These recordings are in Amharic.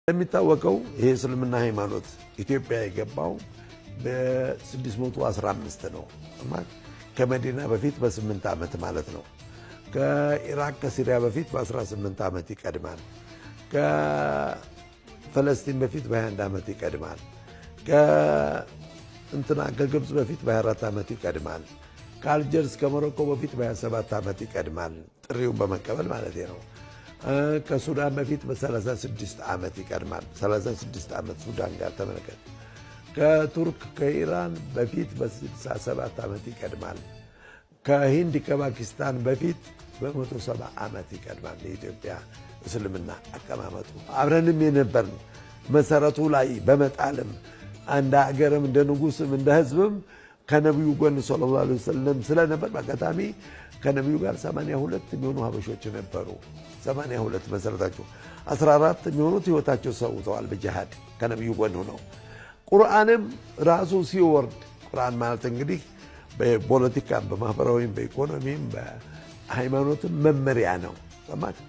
የሚታወቀው ይሄ እስልምና ሃይማኖት ኢትዮጵያ የገባው በ615 ነው። ከመዲና በፊት በ8 ዓመት ማለት ነው። ከኢራቅ ከሲሪያ በፊት በ18 ዓመት ይቀድማል። ከፈለስጢን በፊት በ21 ዓመት ይቀድማል። ከግብፅ በፊት በ24 ዓመት ይቀድማል። ከአልጀርስ ከሞሮኮ በፊት በ27 ዓመት ይቀድማል። ጥሪውን በመቀበል ማለት ነው። ከሱዳን በፊት በ36 ዓመት ይቀድማል። 36 ዓመት ሱዳን ጋር ተመለከት። ከቱርክ ከኢራን በፊት በ67 ዓመት ይቀድማል። ከሂንድ ከፓኪስታን በፊት በ170 ዓመት ይቀድማል። የኢትዮጵያ እስልምና አቀማመጡ አብረንም የነበርን መሰረቱ ላይ በመጣልም እንደ ሀገርም እንደ ንጉስም እንደ ህዝብም ከነቢዩ ጎን ሰለላሁ ዐለይሂ ወሰለም ስለነበር በአጋጣሚ ከነቢዩ ጋር 82 የሚሆኑ ሀበሾች ነበሩ። 82 መሰረታቸው 14 የሚሆኑት ህይወታቸው ሰውተዋል በጂሃድ ከነቢዩ ጎን ሆነው። ቁርአንም ራሱ ሲወርድ ቁርአን ማለት እንግዲህ በፖለቲካም በማህበራዊም በኢኮኖሚም በሃይማኖትም መመሪያ ነው ማለት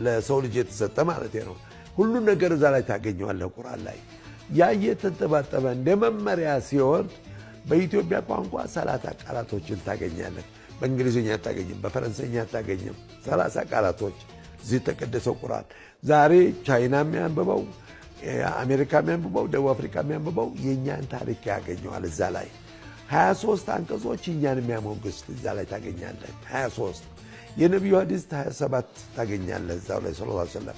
ለሰው ልጅ የተሰጠ ማለት ነው። ሁሉን ነገር እዛ ላይ ታገኘዋለህ ቁርአን ላይ። ያ እየተንጠባጠበ እንደ መመሪያ ሲወርድ በኢትዮጵያ ቋንቋ 30 ቃላቶችን ታገኛለህ። በእንግሊዝኛ አታገኝም፣ በፈረንሳይኛ አታገኝም። 30 ቃላቶች እዚህ ተቀደሰው ቁርአን ዛሬ ቻይና የሚያንብበው አሜሪካ የሚያንብበው ደቡብ አፍሪካ የሚያንብበው የእኛን ታሪክ ያገኘዋል እዛ ላይ። 23 አንቀጾች እኛን የሚያሞግስ እዛ ላይ ታገኛለህ። 23 የነቢዩ ሐዲስ 27 ታገኛለህ እዛው ላይ ሰለላሁ ዐለይሂ ወሰለም።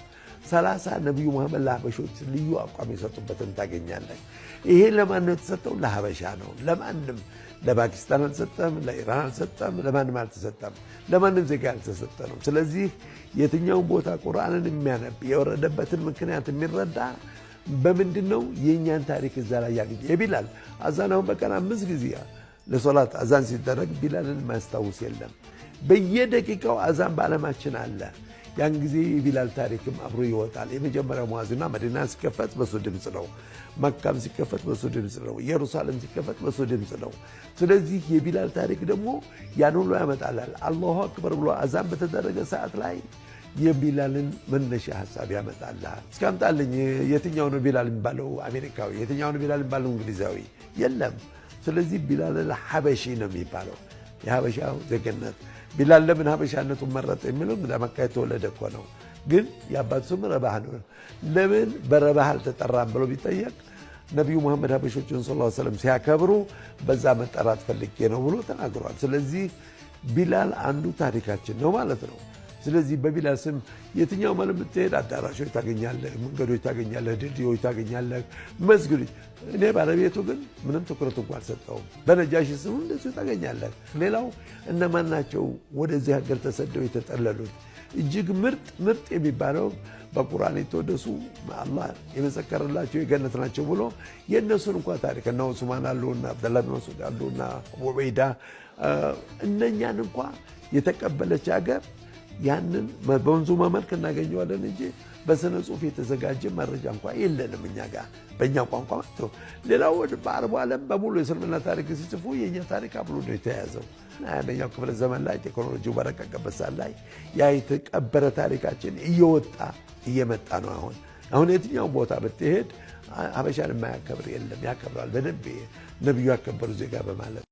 30 ነቢዩ መሐመድ ለሀበሾች ልዩ አቋም የሰጡበትን ታገኛለህ። ይሄ ለማን ነው የተሰጠው? ለሀበሻ ነው። ለማንም ለፓኪስታን አልተሰጠም፣ ለኢራን አልተሰጠም፣ ለማንም አልተሰጠም። ለማንም ዜጋ ያልተሰጠ ነው። ስለዚህ የትኛውን ቦታ ቁርአንን የሚያነብ የወረደበትን ምክንያት የሚረዳ በምንድን ነው? የእኛን ታሪክ እዛ ላይ ያገኘ። የቢላል አዛን አሁን በቀን 5 ጊዜ ለሶላት አዛን ሲደረግ ቢላልን ማያስታውስ የለም። በየደቂቃው አዛን በዓለማችን አለ። ያን ጊዜ የቢላል ታሪክም አብሮ ይወጣል። የመጀመሪያው ሙአዚንና መዲና ሲከፈት በሱ ድምፅ ነው። መካም ሲከፈት በሱ ድምፅ ነው። ኢየሩሳሌም ሲከፈት በሱ ድምፅ ነው። ስለዚህ የቢላል ታሪክ ደግሞ ያን ሁሉ ያመጣላል። አላሁ አክበር ብሎ አዛን በተደረገ ሰዓት ላይ የቢላልን መነሻ ሐሳብ ያመጣልሃል። እስካምጣልኝ የትኛው ነው ቢላል የሚባለው አሜሪካዊ? የትኛው ነው ቢላል የሚባለው እንግሊዛዊ? የለም። ስለዚህ ቢላል ሐበሺ ነው የሚባለው፣ የሐበሻው ዜግነት። ቢላል ለምን ሐበሻነቱን መረጠ የሚለው ለመካ የተወለደ እኮ ነው። ግን የአባቱ ስም ረባህ ነው። ለምን በረባህ አልተጠራም ብሎ ቢጠየቅ ነቢዩ መሐመድ ሐበሾችን ሰለላሁ ዐለይሂ ወሰለም ሲያከብሩ በዛ መጠራት ፈልጌ ነው ብሎ ተናግሯል። ስለዚህ ቢላል አንዱ ታሪካችን ነው ማለት ነው። ስለዚህ በቢላል ስም የትኛው ማለት ብትሄድ አዳራሾች ታገኛለህ፣ መንገዶች ታገኛለህ፣ ድልድዮች ታገኛለህ፣ መስጊዶች። እኔ ባለቤቱ ግን ምንም ትኩረት እንኳን አልሰጠውም። በነጃሺ ስም እንደዚሁ ታገኛለህ። ሌላው እነማን ናቸው ወደዚህ ሀገር ተሰደው የተጠለሉት? እጅግ ምርጥ የሚባለው በቁርአን የተወደሱ አላህ የመሰከረላቸው የገነት ናቸው ብሎ የእነሱን እንኳ ታሪክ እና ዑስማን አሉ እና አብደላህ ብን መስዑድ አሉ እና አቡ ዑበይዳ እነኛን እንኳ የተቀበለች ሀገር ያንን በመንዙማ መልክ እናገኘዋለን እንጂ በስነ ጽሁፍ የተዘጋጀ መረጃ እንኳ የለንም እኛ ጋር በእኛ ቋንቋ ማለት ነው። ሌላው በአረቡ ዓለም በሙሉ የእስልምና ታሪክ ሲጽፉ የእኛ ታሪክ አብሮ ነው የተያዘው። 21ኛው ክፍለ ዘመን ላይ ቴክኖሎጂው በረቀቀበት ሰዓት ላይ ያ የተቀበረ ታሪካችን እየመጣ ነው። አሁን የትኛው ቦታ ብትሄድ ሀበሻን የማያከብር የለም። ያከብራል በደንብ ነቢዩ ያከበሩ ዜጋ በማለት